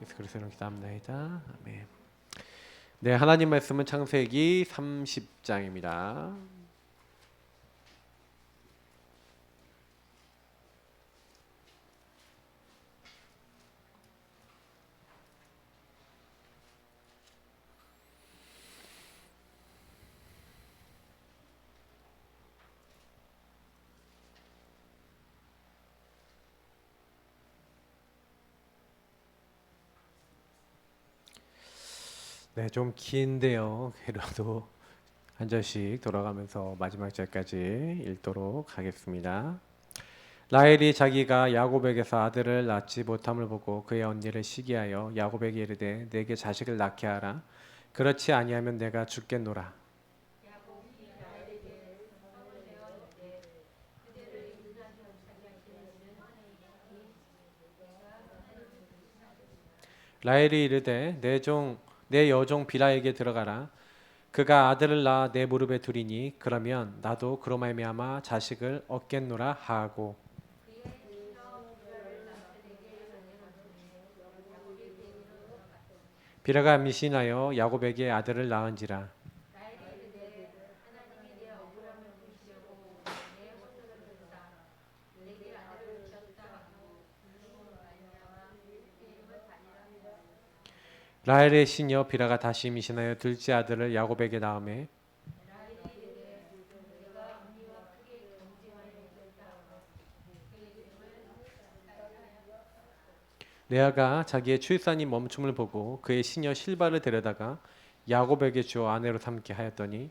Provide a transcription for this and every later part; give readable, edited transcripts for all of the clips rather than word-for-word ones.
예수 그리스도로 기도합니다. 아멘. 네, 하나님 말씀은 창세기 30장입니다. 네, 좀 긴데요. 그래도 한 절씩 돌아가면서 마지막 절까지 읽도록 하겠습니다. 라헬이 자기가 야곱에게서 아들을 낳지 못함을 보고 그의 언니를 시기하여 야곱에게 이르되 내게 자식을 낳게 하라. 그렇지 아니하면 내가 죽겠노라. 라헬이 이르되 내 여종 비라에게 들어가라. 그가 아들을 낳아 내 무릎에 두리니 그러면 나도 그로 말미암아 자식을 얻겠노라 하고 비라가 임신하여 야곱에게 아들을 낳은지라. 라헬의 시녀 비라가 다시 임신하여 둘째 아들을 야곱에게 낳음에 레아가 자기의 출산이 멈춤을 보고 그의 시녀 실바를 데려다가 야곱에게 주어 아내로 삼게 하였더니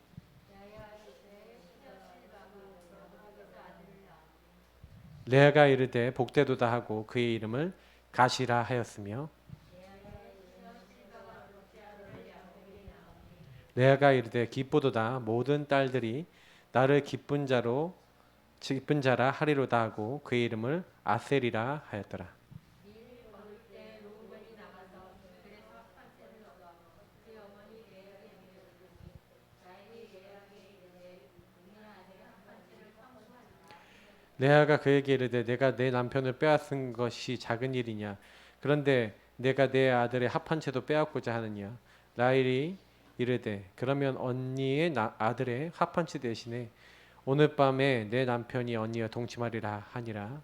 레아가 이르되 복되도다 하고 그의 이름을 가시라 하였으며 레아가 이르되 기쁘도다 모든 딸들이 나를 기쁜 자라 하리로다 하고 그의 이름을 아셀이라 하였더라. 레아가 그에게 이르되 내가 내 남편을 빼앗은 것이 작은 일이냐 그런데 내가 내 아들의 합한 채도 빼앗고자 하느냐. 라헬이 이르되 그러면 언니의 아들의 합한 채 대신에 오늘 밤에 내 남편이 언니와 동침하리라 하니라.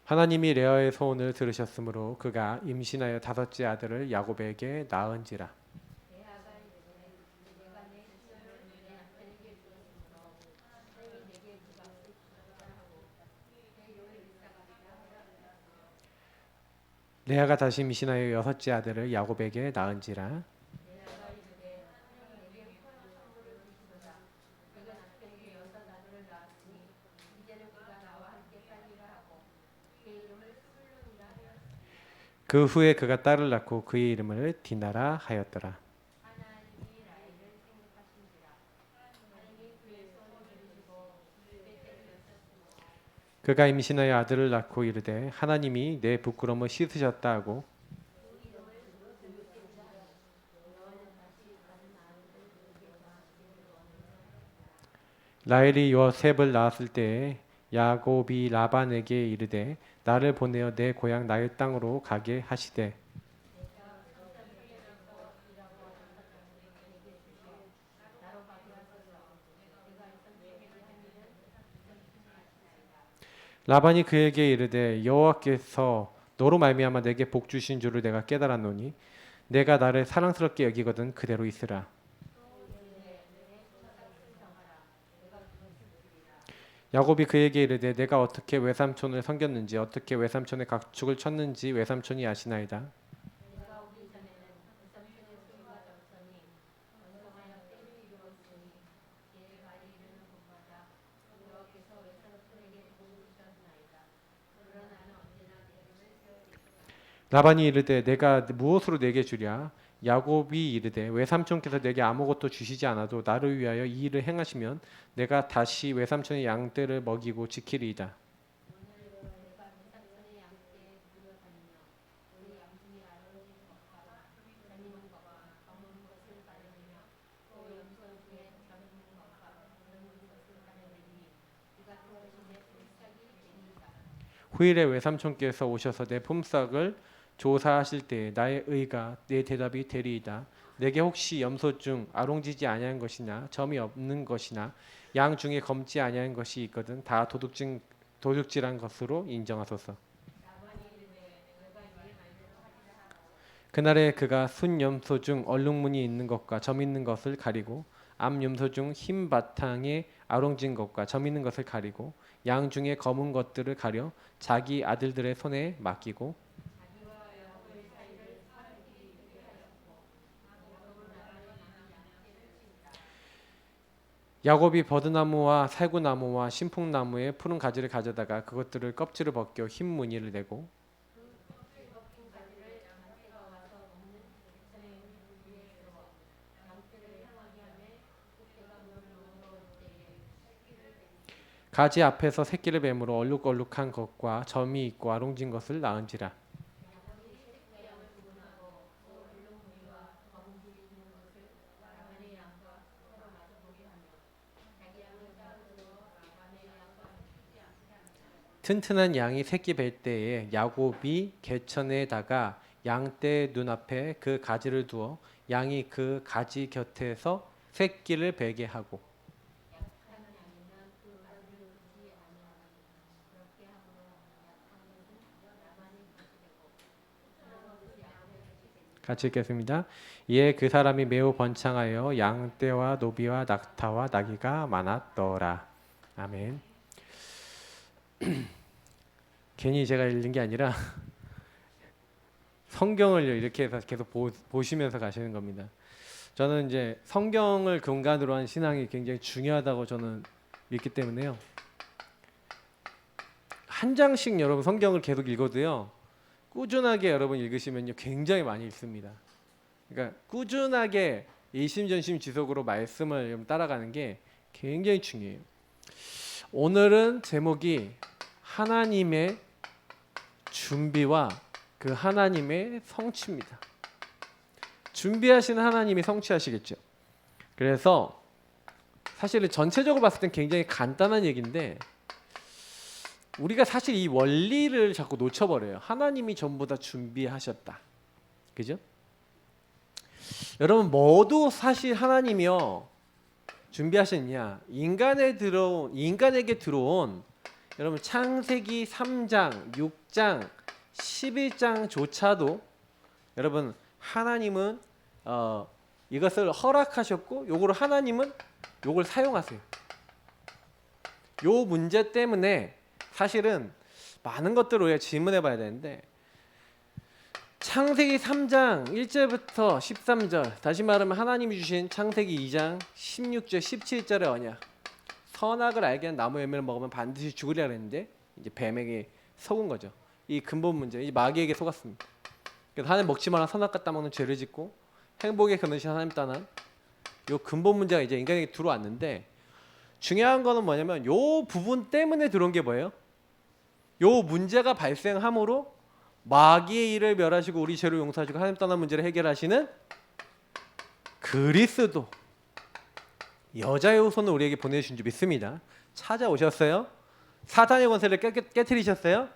하나님이 레아의 소원을 들으셨으므로 그가 임신하여 다섯째 아들을 야곱에게 낳은지라. 레아가 다시 임신하여 여섯째 아들을 야곱에게 낳은지라. 그 후에 그가 딸을 낳고 그의 이름을 디나라 하였더라. 그가 임신하여 아들을 낳고 이르되 하나님이 내 부끄러움을 씻으셨다 하고 라헬이 요셉을 낳았을 때에 야곱이 라반에게 이르되 나를 보내어 내 고향 나의 땅으로 가게 하시되 라반이 그에게 이르되 여호와께서 너로 말미암아 내게 복 주신 줄을 내가 깨달았노니 내가 나를 사랑스럽게 여기거든 그대로 있으라. 야곱이 그에게 이르되 내가 어떻게 외삼촌을 섬겼는지 어떻게 외삼촌의 가축을 쳤는지 외삼촌이 아시나이다. 라반이 이르되 내가 무엇으로 내게 주랴. 야곱이 이르되 외삼촌께서 내게 아무것도 주시지 않아도 나를 위하여 이 일을 행하시면 내가 다시 외삼촌의 양떼를 먹이고 지키리이다. 후일에 외삼촌께서 오셔서 내 품삯을 조사하실 때에 나의 의가 내 대답이 되리이다. 내게 혹시 염소 중 아롱지지 아니한 것이나 점이 없는 것이나 양 중에 검지 아니한 것이 있거든 다 도둑질한 것으로 인정하소서. 그날에 그가 순 염소 중 얼룩무늬 있는 것과 점 있는 것을 가리고 암 염소 중 흰 바탕에 아롱진 것과 점 있는 것을 가리고 양 중에 검은 것들을 가려 자기 아들들의 손에 맡기고 야곱이 버드나무와 살구나무와 신풍나무의 푸른 가지를 가져다가 그것들을 껍질을 벗겨 흰 무늬를 내고 가지 앞에서 새끼를 뱀으로 얼룩얼룩한 것과 점이 있고 아롱진 것을 낳은지라. 튼튼한 양이 새끼 뵐 때에 야곱이 개천에다가 양떼 눈앞에 그 가지를 두어 양이 그 가지 곁에서 새끼를 베게 하고 같이 읽겠습니다. 이에 그 사람이 매우 번창하여 양떼와 노비와 낙타와 나귀가 많았더라. 아멘. 괜히 제가 읽는 게 아니라 성경을 이렇게 해서 계속 보시면서 가시는 겁니다. 저는 이제 성경을 근간으로 한 신앙이 굉장히 중요하다고 저는 믿기 때문에요. 한 장씩 여러분 성경을 계속 읽어도요. 꾸준하게 여러분 읽으시면요. 굉장히 많이 읽습니다. 그러니까 꾸준하게 일심전심지속으로 말씀을 따라가는 게 굉장히 중요해요. 오늘은 제목이 하나님의 준비와 그 하나님의 성취입니다. 준비하시는 하나님이 성취하시겠죠. 그래서 사실은 전체적으로 봤을 땐 굉장히 간단한 얘기인데 우리가 사실 이 원리를 자꾸 놓쳐버려요. 하나님이 전부 다 준비하셨다. 그죠? 여러분 뭐도 사실 하나님이요 준비하셨냐? 인간에게 들어온 여러분 창세기 3장, 6장, 11장조차도 여러분 하나님은 이것을 허락하셨고 요거를 하나님은 요걸 사용하세요. 요 문제 때문에 사실은 많은 것들을 우리가 질문해 봐야 되는데 창세기 3장 1절부터 13절 다시 말하면 하나님이 주신 창세기 2장 16절 17절의 언약 선악을 알게 한 나무 열매를 먹으면 반드시 죽으리라 그랬는데 이제 뱀에게 속은 거죠. 이 근본 문제 이 마귀에게 속았습니다. 그래서 하나님 먹지 마라 선악과 따먹는 죄를 짓고 행복에 그르신 하나님 떠난 요 근본 문제가 이제 인간에게 들어왔는데 중요한 거는 뭐냐면 요 부분 때문에 들어온 게 뭐예요? 요 문제가 발생함으로 마귀의 일을 멸하시고 우리 죄를 용서하시고 하나님 떠난 문제를 해결하시는 그리스도 여자의 후손을 우리에게 보내주신 줄 믿습니다. 찾아오셨어요. 사탄의 권세를 깨뜨리셨어요.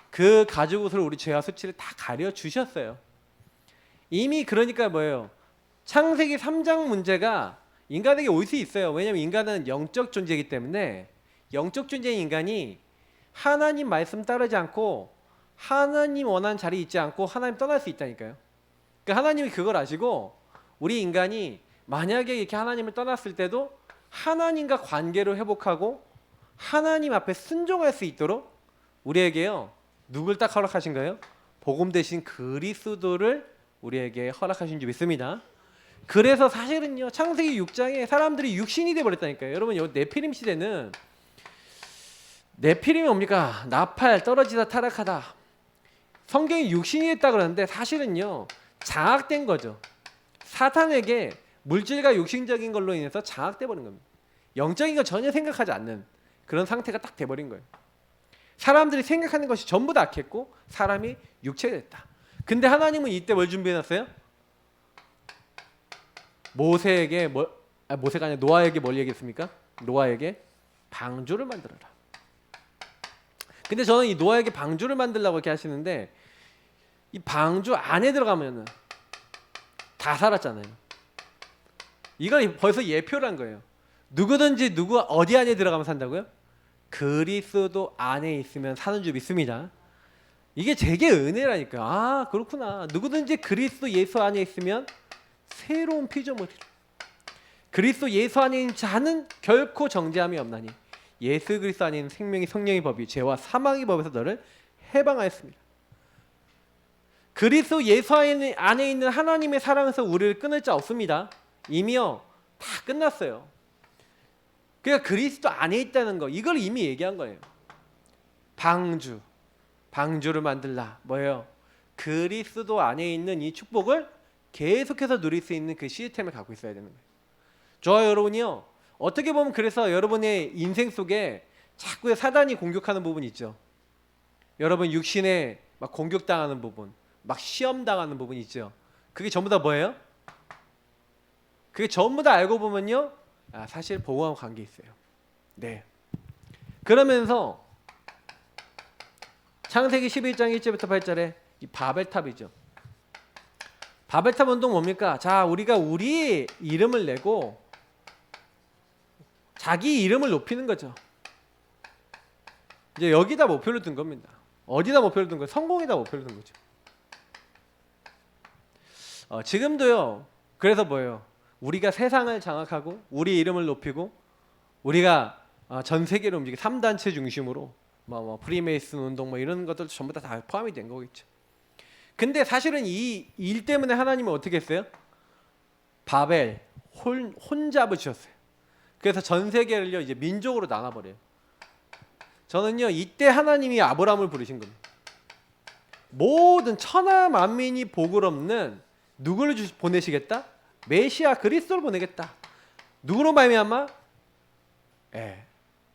그 가죽 옷으로 우리 죄와 수치를 다 가려주셨어요. 이미 그러니까 뭐예요? 창세기 3장 문제가 인간에게 올 수 있어요. 왜냐하면 인간은 영적 존재이기 때문에 영적 존재인 인간이 하나님 말씀 따르지 않고 하나님 원하는 자리에 있지 않고 하나님 떠날 수 있다니까요. 그러니까 하나님이 그걸 아시고 우리 인간이 만약에 이렇게 하나님을 떠났을 때도 하나님과 관계를 회복하고 하나님 앞에 순종할 수 있도록 우리에게요. 누굴 딱 허락하신 거예요? 복음 대신 그리스도를 우리에게 허락하신 줄 믿습니다. 그래서 사실은요. 창세기 6장에 사람들이 육신이 되어버렸다니까요. 여러분 요 네피림 시대는 네피림이 뭡니까? 나팔 떨어지다 타락하다. 성경이 육신이 됐다 그러는데 사실은요. 장악된 거죠. 사탄에게 물질과 육신적인 걸로 인해서 장악돼 버린 겁니다. 영적인 거 전혀 생각하지 않는 그런 상태가 딱 돼버린 거예요. 사람들이 생각하는 것이 전부 다 악했고 사람이 육체가 됐다. 근데 하나님은 이때 뭘 준비해놨어요? 모세가 아니라 노아에게 뭘 얘기했습니까? 노아에게 방주를 만들어라. 근데 저는 이 노아에게 방주를 만들라고 이렇게 하시는데 이 방주 안에 들어가면은 다 살았잖아요. 이걸 벌써 예표를 한 거예요. 누구든지 누구 어디 안에 들어가면 산다고요? 그리스도 안에 있으면 사는 줄 믿습니다. 이게 제게 은혜라니까. 아 그렇구나. 누구든지 그리스도 예수 안에 있으면 새로운 피조물이라. 그리스도 예수 안에 있는 자는 결코 정죄함이 없나니 예수 그리스도 안에 있는 생명이 성령의 법이 죄와 사망의 법에서 너를 해방하였습니다. 그리스도 예수 안에 있는 하나님의 사랑에서 우리를 끊을 자 없습니다. 이미요 다 끝났어요. 그러니까 그리스도 안에 있다는 거 이걸 이미 얘기한 거예요. 방주를 만들라. 뭐예요? 그리스도 안에 있는 이 축복을 계속해서 누릴 수 있는 그 시스템을 갖고 있어야 되는 거예요. 저와 여러분이요 어떻게 보면 그래서 여러분의 인생 속에 자꾸 사단이 공격하는 부분이 있죠. 여러분 육신에 막 공격당하는 부분, 막 시험 당하는 부분이 있죠. 그게 전부 다 뭐예요? 그게 전부 다 알고 보면요 사실 보호와 관계 있어요. 네. 그러면서 창세기 11장 1절부터 8절에 이 바벨탑이죠. 바벨탑 운동 뭡니까? 자, 우리가 우리 이름을 내고 자기 이름을 높이는 거죠. 이제 여기다 목표를 둔 겁니다. 어디다 목표를 둔 거예요? 성공에다 목표를 둔 거죠. 지금도요. 그래서 뭐예요? 우리가 세상을 장악하고 우리 이름을 높이고 우리가 전 세계를 움직이고 3단체 중심으로 프리메이슨 운동 이런 것들 전부 다 포함이 된 거겠죠. 근데 사실은 이 일 때문에 하나님은 어떻게 했어요? 바벨 혼잡을 주셨어요. 그래서 전 세계를요 이제 민족으로 나눠버려요. 저는요 이때 하나님이 아브라함을 부르신 겁니다. 모든 천하 만민이 복을 없는 누구를 보내시겠다? 메시아 그리스도를 보내겠다. 누구로 말미암아?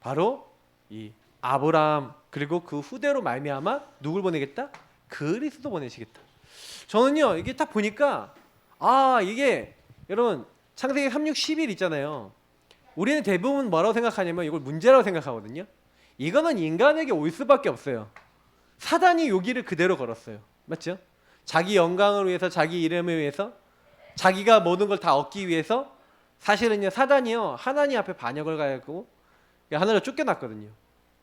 바로 이 아브라함 그리고 그 후대로 말미암아 누굴 보내겠다? 그리스도 보내시겠다. 저는요 이게 딱 보니까 이게 여러분 창세기 3, 6, 11 있잖아요. 우리는 대부분 뭐라고 생각하냐면 이걸 문제라고 생각하거든요. 이거는 인간에게 올 수밖에 없어요. 사단이 여기를 그대로 걸었어요. 맞죠? 자기 영광을 위해서 자기 이름을 위해서 자기가 모든 걸 다 얻기 위해서 사실은요 사단이요 하나님 앞에 반역을 가지고 하늘로 쫓겨났거든요.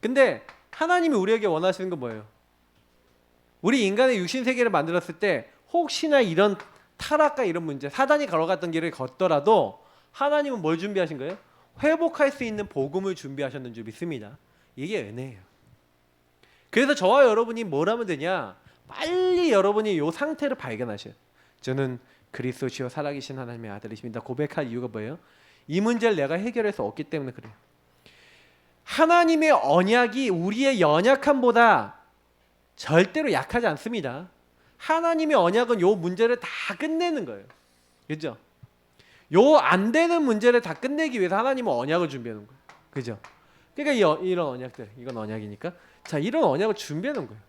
근데 하나님이 우리에게 원하시는 건 뭐예요? 우리 인간의 육신 세계를 만들었을 때 혹시나 이런 타락과 이런 문제 사단이 걸어갔던 길을 걷더라도 하나님은 뭘 준비하신 거예요? 회복할 수 있는 복음을 준비하셨는 줄 믿습니다. 이게 은혜예요. 그래서 저와 여러분이 뭘 하면 되냐? 빨리 여러분이 이 상태를 발견하셔요. 저는 그리스도시요 살아계신 하나님의 아들이십니다. 고백할 이유가 뭐예요? 이 문제를 내가 해결할 수 없기 때문에 그래요. 하나님의 언약이 우리의 연약함보다 절대로 약하지 않습니다. 하나님의 언약은 요 문제를 다 끝내는 거예요. 그죠? 요 안 되는 문제를 다 끝내기 위해서 하나님은 언약을 준비해 놓은 거예요. 그죠? 그러니까 이런 언약들, 이건 언약이니까 자 이런 언약을 준비해 놓은 거예요.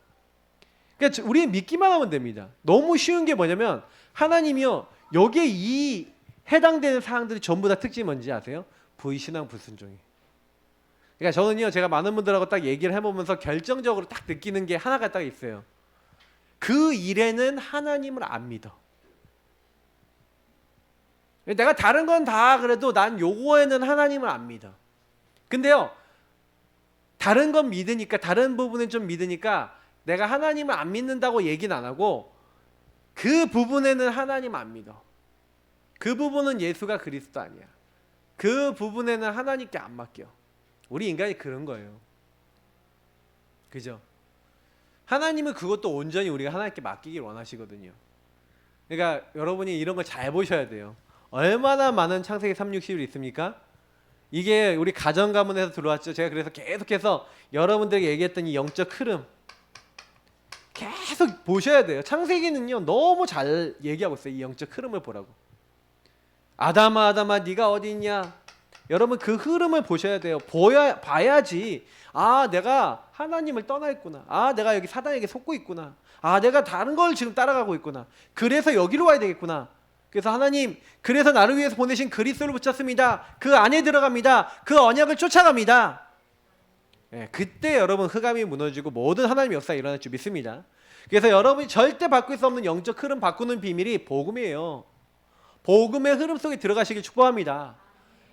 그러니까 우리는 믿기만 하면 됩니다. 너무 쉬운 게 뭐냐면 하나님이요 여기에 이 해당되는 사항들이 전부 다 특징이 뭔지 아세요? 불신앙 불순종이. 그러니까 저는요 제가 많은 분들하고 딱 얘기를 해보면서 결정적으로 딱 느끼는 게 하나가 딱 있어요. 그 일에는 하나님을 안 믿어. 내가 다른 건 다 그래도 난 요거에는 하나님을 안 믿어. 근데요 다른 건 믿으니까 다른 부분은 좀 믿으니까 내가 하나님을 안 믿는다고 얘기는 안 하고 그 부분에는 하나님 안 믿어. 그 부분은 예수가 그리스도 아니야. 그 부분에는 하나님께 안 맡겨. 우리 인간이 그런 거예요. 그죠? 하나님은 그것도 온전히 우리가 하나님께 맡기길 원하시거든요. 그러니까 여러분이 이런 걸 잘 보셔야 돼요. 얼마나 많은 창세기 3, 6, 11이 있습니까? 이게 우리 가정 가문에서 들어왔죠. 제가 그래서 계속해서 여러분들에게 얘기했던 이 영적 흐름 계속 보셔야 돼요. 창세기는요 너무 잘 얘기하고 있어요. 이 영적 흐름을 보라고. 아담아 네가 어디 있냐? 여러분 그 흐름을 보셔야 돼요. 봐야지 내가 하나님을 떠나 있구나. 내가 여기 사단에게 속고 있구나. 내가 다른 걸 지금 따라가고 있구나. 그래서 여기로 와야 되겠구나. 그래서 하나님 그래서 나를 위해서 보내신 그리스도를 붙잡습니다. 그 안에 들어갑니다. 그 언약을 쫓아갑니다. 예, 그때 여러분 흑암이 무너지고 모든 하나님의 역사가 일어날 줄 믿습니다. 그래서 여러분이 절대 바꿀 수 없는 영적 흐름 바꾸는 비밀이 복음이에요. 복음의 흐름 속에 들어가시길 축복합니다.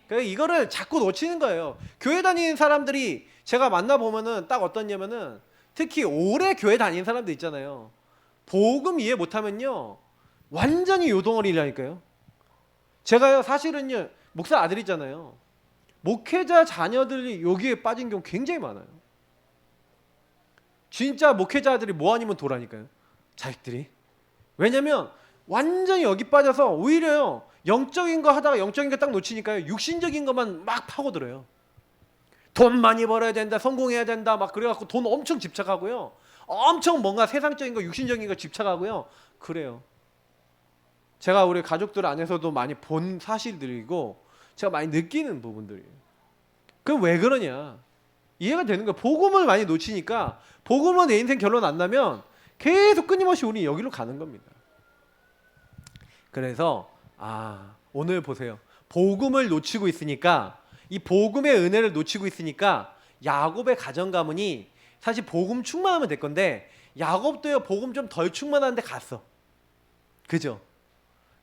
그러니까 이거를 자꾸 놓치는 거예요. 교회 다니는 사람들이 제가 만나보면은 딱 어떠냐면은 특히 오래 교회 다니는 사람들 있잖아요. 복음 이해 못하면요 완전히 요동어리라니까요. 제가요 사실은요 목사 아들이잖아요. 목회자 자녀들이 여기에 빠진 경우 굉장히 많아요. 진짜 목회자들이 뭐 아니면 도라니까요. 자식들이. 왜냐면 완전히 여기 빠져서 오히려요 영적인 거 하다가 영적인 거 딱 놓치니까요 육신적인 것만 막 파고들어요. 돈 많이 벌어야 된다, 성공해야 된다 막 그래갖고 돈 엄청 집착하고요. 엄청 뭔가 세상적인 거 육신적인 거 집착하고요. 그래요. 제가 우리 가족들 안에서도 많이 본 사실들이고 제가 많이 느끼는 부분들이에요. 그럼 왜 그러냐? 이해가 되는 거예요. 복음을 많이 놓치니까 복음으로 내 인생 결론 안 나면 계속 끊임없이 우리 여기로 가는 겁니다. 그래서 오늘 보세요. 복음을 놓치고 있으니까 이 복음의 은혜를 놓치고 있으니까 야곱의 가정 가문이 사실 복음 충만하면 될 건데 야곱도요 복음 좀 덜 충만한데 갔어. 그죠?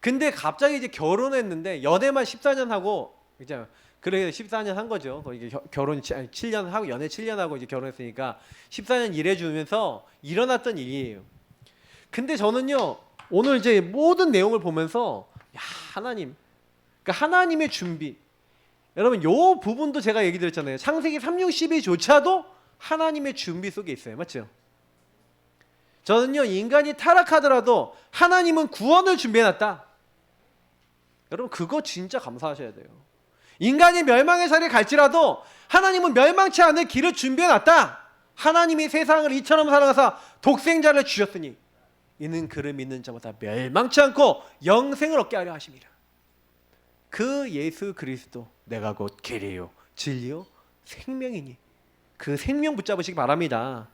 근데 갑자기 이제 결혼했는데 연애만 14년 하고 이제 그래 14년 한 거죠. 이게 결혼 7년 하고 연애 7년 하고 이제 결혼했으니까 14년 일해주면서 일어났던 일이에요. 근데 저는요 오늘 이제 모든 내용을 보면서 하나님, 그러니까 하나님의 준비. 여러분 요 부분도 제가 얘기 드렸잖아요. 창세기 3,6,12조차도 하나님의 준비 속에 있어요. 맞죠? 저는요 인간이 타락하더라도 하나님은 구원을 준비해놨다. 여러분 그거 진짜 감사하셔야 돼요. 인간이 멸망의 자리에 갈지라도 하나님은 멸망치 않을 길을 준비해놨다. 하나님이 세상을 이처럼 사랑하사 독생자를 주셨으니 이는 그를 믿는 자마다 멸망치 않고 영생을 얻게 하려 하심이라. 그 예수 그리스도 내가 곧 길이요 진리요 생명이니 그 생명 붙잡으시기 바랍니다.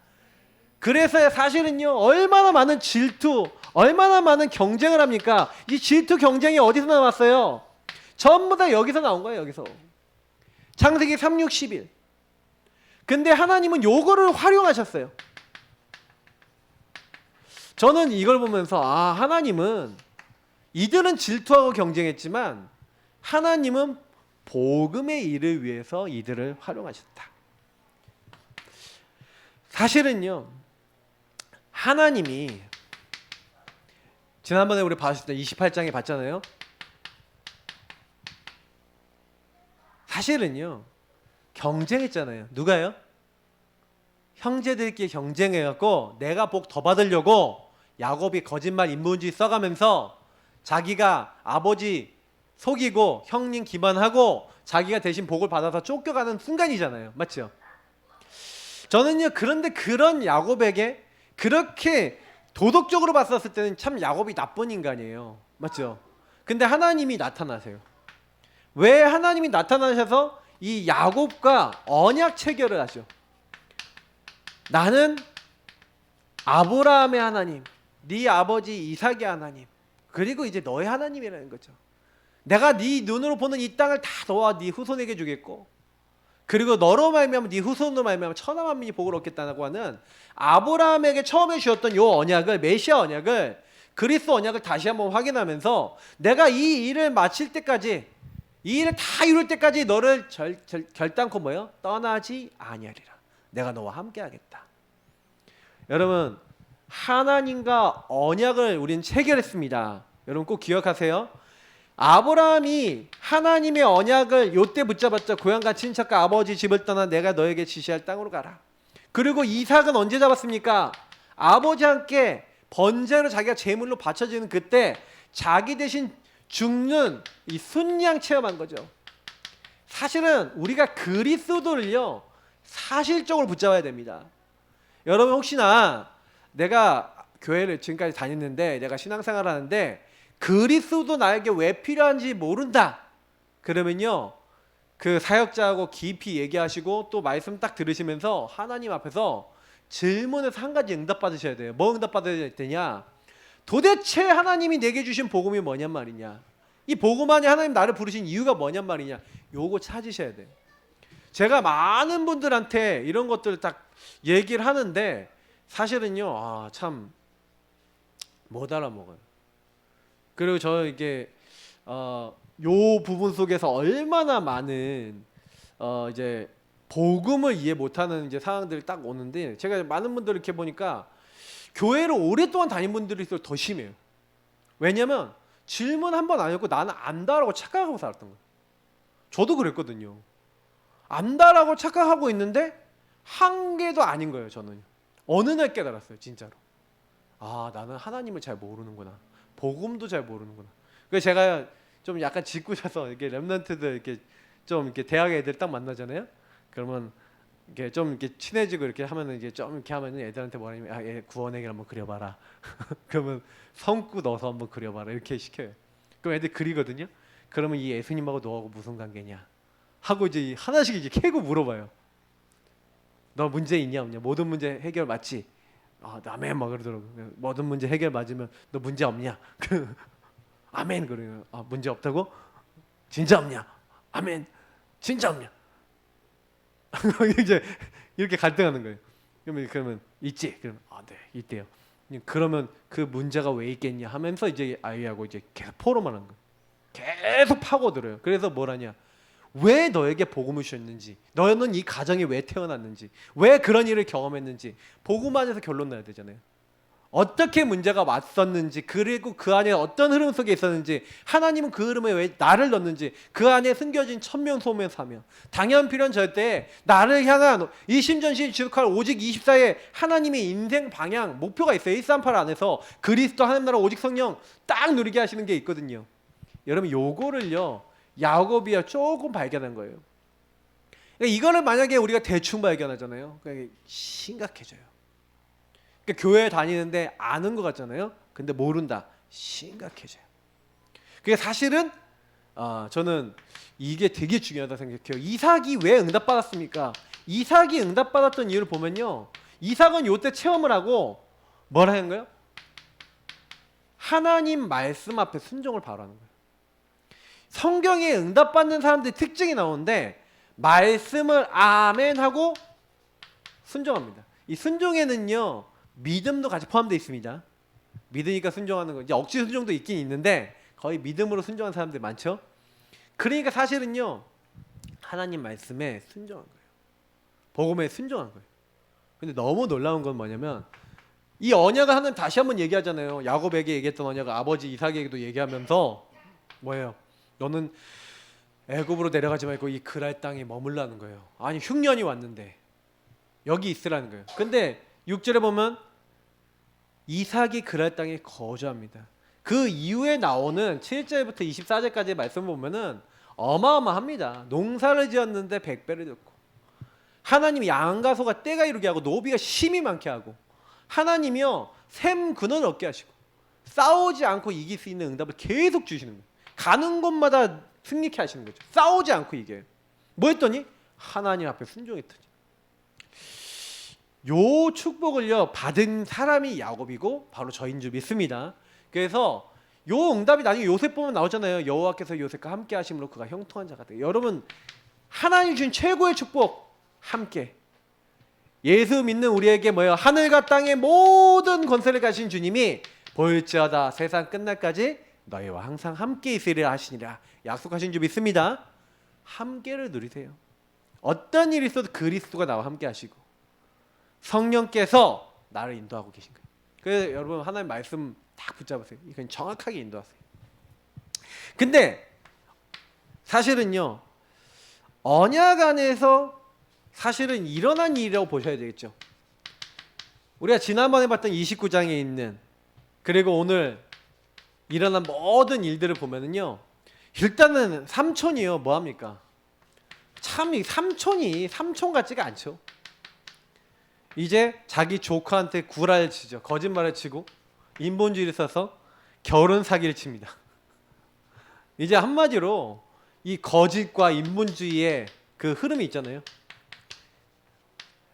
그래서 사실은요 얼마나 많은 질투, 얼마나 많은 경쟁을 합니까? 이 질투 경쟁이 어디서 나왔어요? 전부 다 여기서 나온 거예요. 여기서 창세기 3,6,11. 근데 하나님은 요거를 활용하셨어요. 저는 이걸 보면서 하나님은 이들은 질투하고 경쟁했지만 하나님은 복음의 일을 위해서 이들을 활용하셨다. 사실은요 하나님이 지난번에 우리 봤을 때 28장에 봤잖아요. 사실은요 경쟁했잖아요. 누가요? 형제들끼리 경쟁해갖고 내가 복 더 받으려고 야곱이 거짓말 인본주의 써가면서 자기가 아버지 속이고 형님 기만하고 자기가 대신 복을 받아서 쫓겨가는 순간이잖아요. 맞죠? 저는요 그런데 그런 야곱에게 그렇게 도덕적으로 봤었을 때는 참 야곱이 나쁜 인간이에요. 맞죠? 근데 하나님이 나타나세요. 왜 하나님이 나타나셔서 이 야곱과 언약 체결을 하죠. 나는 아브라함의 하나님, 네 아버지 이삭의 하나님, 그리고 이제 너의 하나님이라는 거죠. 내가 네 눈으로 보는 이 땅을 다 너와 네 후손에게 주겠고 그리고 너로 말미암아 네 후손으로 말미암아 천하 만민이 복을 얻겠다고 하는 아브라함에게 처음에 주었던 요 언약을, 메시아 언약을, 그리스도 언약을 다시 한번 확인하면서 내가 이 일을 마칠 때까지, 이 일을 다 이룰 때까지 너를 결단코 뭐요? 떠나지 아니하리라. 내가 너와 함께 하겠다. 여러분 하나님과 언약을 우리는 체결했습니다. 여러분 꼭 기억하세요. 아브라함이 하나님의 언약을 요때 붙잡았죠. 고향과 친척과 아버지 집을 떠나 내가 너에게 지시할 땅으로 가라. 그리고 이삭은 언제 잡았습니까? 아버지와 함께 번제로 자기가 제물로 바쳐지는 그때 자기 대신 죽는 이 순양 체험한 거죠. 사실은 우리가 그리스도를요 사실적으로 붙잡아야 됩니다. 여러분 혹시나 내가 교회를 지금까지 다녔는데 내가 신앙생활 하는데 그리스도 나에게 왜 필요한지 모른다 그러면요 그 사역자하고 깊이 얘기하시고 또 말씀 딱 들으시면서 하나님 앞에서 질문에서 한 가지 응답 받으셔야 돼요. 뭐 응답 받아야 되냐? 도대체 하나님이 내게 주신 복음이 뭐냔 말이냐? 이 복음 안에 하나님 나를 부르신 이유가 뭐냔 말이냐? 요거 찾으셔야 돼요. 제가 많은 분들한테 이런 것들을 딱 얘기를 하는데 사실은요, 참 못 알아먹어요. 그리고 저 이게 요 부분 속에서 얼마나 많은 이제 복음을 이해 못하는 이제 상황들이 딱 오는데, 제가 많은 분들 이렇게 보니까 교회를 오랫동안 다닌 분들이 더 심해요. 왜냐면 질문 한 번 안 했고 나는 안다라고 착각하고 살았던 거예요. 저도 그랬거든요. 안다라고 착각하고 있는데 한 개도 아닌 거예요. 저는 어느 날 깨달았어요. 진짜로. 나는 하나님을 잘 모르는구나. 복음도 잘 모르는구나. 그래서 제가 좀 약간 짓궂어서 이렇게 렘넌트들 이렇게 좀 이렇게 대학 애들 딱 만나잖아요. 그러면 이렇게 좀 이렇게 친해지고 이렇게 하면은 이제 좀 이렇게 하면은 애들한테 뭐라냐면 얘 구원에게 한번 그려봐라. 그러면 성구 넣어서 한번 그려봐라 이렇게 시켜요. 그럼 애들 그리거든요. 그러면 이 예수님하고 너하고 무슨 관계냐 하고 이제 하나씩 이제 캐고 물어봐요. 너 문제 있냐 없냐? 모든 문제 해결 맞지? 아멘 막 그러더라고. 모든 문제 해결 맞으면 너 문제 없냐? 아멘 그래요. 문제 없다고? 진짜 없냐? 아멘. 진짜 없냐? 이제 이렇게 갈등하는 거예요. 그러면 있지? 그러면 네 있대요. 그러면 그 문제가 왜 있겠냐 하면서 이제 아이하고 이제 계속 포럼하는 거예요. 계속 파고들어요. 그래서 뭐라냐? 왜 너에게 복음을 주셨는지, 너는 이 가정에 왜 태어났는지, 왜 그런 일을 경험했는지 복음 안에서 결론 나야 되잖아요. 어떻게 문제가 왔었는지, 그리고 그 안에 어떤 흐름 속에 있었는지, 하나님은 그 흐름에 왜 나를 넣는지, 그 안에 숨겨진 천명소명 사명, 당연 필연 절대 나를 향한 이 심전시 지속할 오직 24의 하나님의 인생 방향 목표가 있어요. 138 안에서 그리스도 하나님 나라 오직 성령 딱 누리게 하시는 게 있거든요. 여러분 요거를요 야곱이야 조금 발견한 거예요. 그러니까 이거를 만약에 우리가 대충 발견하잖아요. 그러니까 심각해져요. 그러니까 교회 다니는데 아는 것 같잖아요. 근데 모른다. 심각해져요. 그게 사실은 저는 이게 되게 중요하다 생각해요. 이삭이 왜 응답받았습니까? 이삭이 응답받았던 이유를 보면요. 이삭은 요때 체험을 하고 뭘 하는 거예요? 하나님 말씀 앞에 순종을 바로 하는 거예요. 성경에 응답받는 사람들의 특징이 나오는데 말씀을 아멘 하고 순종합니다. 이 순종에는요 믿음도 같이 포함되어 있습니다. 믿으니까 순종하는 거. 이제 억지 순종도 있긴 있는데 거의 믿음으로 순종하는 사람들이 많죠. 그러니까 사실은요 하나님 말씀에 순종한 거예요. 복음에 순종한 거예요. 근데 너무 놀라운 건 뭐냐면 이 언약을 하나님 다시 한번 얘기하잖아요. 야곱에게 얘기했던 언약을 아버지 이삭에게도 얘기하면서 뭐예요? 너는 애굽으로 내려가지 말고 이 그랄 땅에 머물라는 거예요. 아니 흉년이 왔는데 여기 있으라는 거예요. 근데 6절에 보면 이삭이 그랄 땅에 거주합니다. 그 이후에 나오는 7절부터 24절까지의 말씀 보면은 어마어마합니다. 농사를 지었는데 100배를 줬고, 하나님이 양과 소가 때가 이루게 하고 노비가 심히 많게 하고, 하나님이요 샘 근원을 얻게 하시고, 싸우지 않고 이길 수 있는 응답을 계속 주시는 거예요. 가는 곳마다 승리케 하시는 거죠. 싸우지 않고 이겨요. 뭐 했더니 하나님 앞에 순종했더니. 요 축복을요 받은 사람이 야곱이고 바로 저인 줄 믿습니다. 그래서 요 응답이 나중에 요셉 보면 나오잖아요. 여호와께서 요셉과 함께 하심으로 그가 형통한 자가 되요. 여러분 하나님 주신 최고의 축복 함께. 예수 믿는 우리에게 뭐예요? 하늘과 땅의 모든 권세를 가진 주님이 보일지어다 세상 끝날까지 너희와 항상 함께 있으리라 하시니라 약속하신 줄 믿습니다. 함께를 누리세요. 어떤 일이 있어도 그리스도가 나와 함께 하시고 성령께서 나를 인도하고 계신 거예요. 그래서 여러분 하나님 말씀 딱 붙잡으세요. 이건 정확하게 인도하세요. 근데 사실은요 언약 안에서 사실은 일어난 일이라고 보셔야 되겠죠. 우리가 지난번에 봤던 29장에 있는 그리고 오늘 일어난 모든 일들을 보면은요 일단은 삼촌이요 뭐합니까? 참 이 삼촌이 삼촌 같지가 않죠. 이제 자기 조카한테 구라를 치죠. 거짓말을 치고 인본주의를 써서 결혼 사기를 칩니다. 이제 한마디로 이 거짓과 인본주의의 그 흐름이 있잖아요.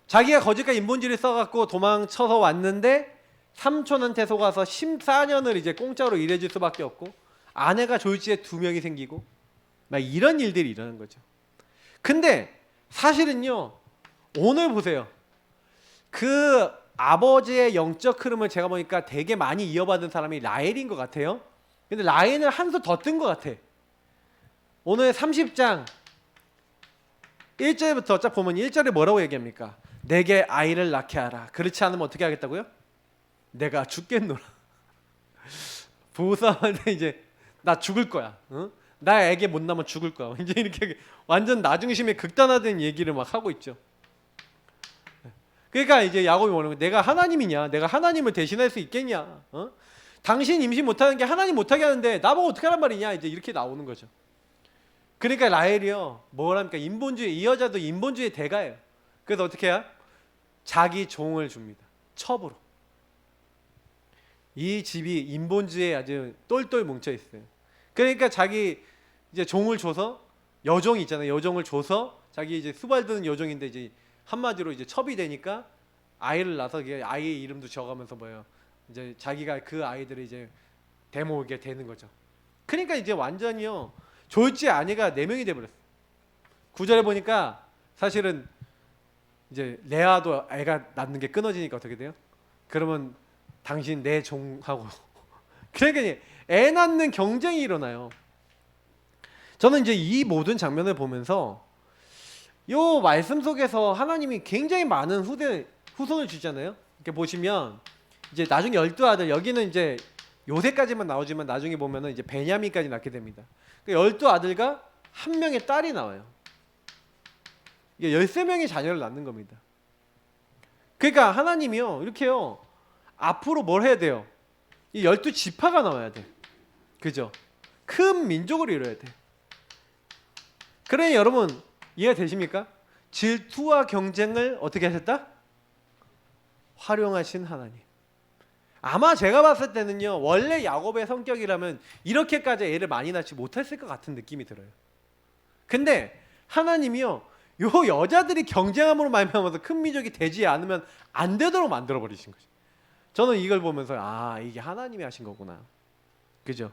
자기가 거짓과 인본주의를 써갖고 도망쳐서 왔는데 삼촌한테 속아서 14년을 이제 공짜로 일해줄 수밖에 없고 아내가 졸지에 2명이 생기고 막 이런 일들이 일어나는 거죠. 근데 사실은요, 오늘 보세요. 그 아버지의 영적 흐름을 제가 보니까 되게 많이 이어받은 사람이 라헬인 것 같아요. 근데 라헬은 한 수 더 뜬 것 같아. 오늘 30장 1절부터 쫙 보면 1절에 뭐라고 얘기합니까? 내게 아이를 낳게 하라. 그렇지 않으면 어떻게 하겠다고요? 내가 죽겠노라. 부부싸움한테 이제 나 죽을 거야. 응? 나 애기 못 낳으면 죽을 거야. 이제 이렇게 완전 나중심에 극단화된 얘기를 막 하고 있죠. 그러니까 이제 야곱이 뭐라는 거야? 내가 하나님이냐? 내가 하나님을 대신할 수 있겠냐? 어? 당신 임신 못하는 게 하나님 못하게 하는데 나보고 어떻게 하란 말이냐? 이제 이렇게 나오는 거죠. 그러니까 라헬이요, 뭐랍니까? 인본주의, 이 여자도 인본주의 대가예요. 그래서 어떻게 해요? 자기 종을 줍니다. 첩으로. 이 집이 인본주의에 아주 똘똘 뭉쳐 있어요. 그러니까 자기 이제 종을 줘서, 여종이 있잖아요. 여종을 줘서 자기 이제 수발드는 여종인데 이제 한마디로 이제 첩이 되니까 아이를 낳아서 아이의 이름도 지어가면서 뭐예요? 이제 자기가 그 아이들을 이제 대모으게 되는 거죠. 그러니까 이제 완전히요, 졸지 아내가 4명이 돼버렸어요. 9절에 보니까 사실은 이제 레아도 애가 낳는 게 끊어지니까 어떻게 돼요? 그러면 당신 내 종하고 그러니까 애 낳는 경쟁이 일어나요. 저는 이제 이 모든 장면을 보면서 요 말씀 속에서 하나님이 굉장히 많은 후손을 주잖아요. 이렇게 보시면 이제 나중에 12아들, 여기는 이제 요새까지만 나오지만 나중에 보면은 이제 베냐민까지 낳게 됩니다. 12아들과 한 명의 딸이 나와요. 이게 13명의 자녀를 낳는 겁니다. 그러니까 하나님이요, 이렇게요, 앞으로 뭘 해야 돼요? 이 12지파가 나와야 돼. 그죠? 큰 민족을 이뤄야 돼. 그러니 여러분 이해 되십니까? 질투와 경쟁을 어떻게 하셨다? 활용하신 하나님. 아마 제가 봤을 때는요, 원래 야곱의 성격이라면 이렇게까지 애를 많이 낳지 못했을 것 같은 느낌이 들어요. 근데 하나님이요, 요 여자들이 경쟁함으로 말미암아서 큰 민족이 되지 않으면 안 되도록 만들어 버리신 거죠. 저는 이걸 보면서 아, 이게 하나님이 하신 거구나. 그죠?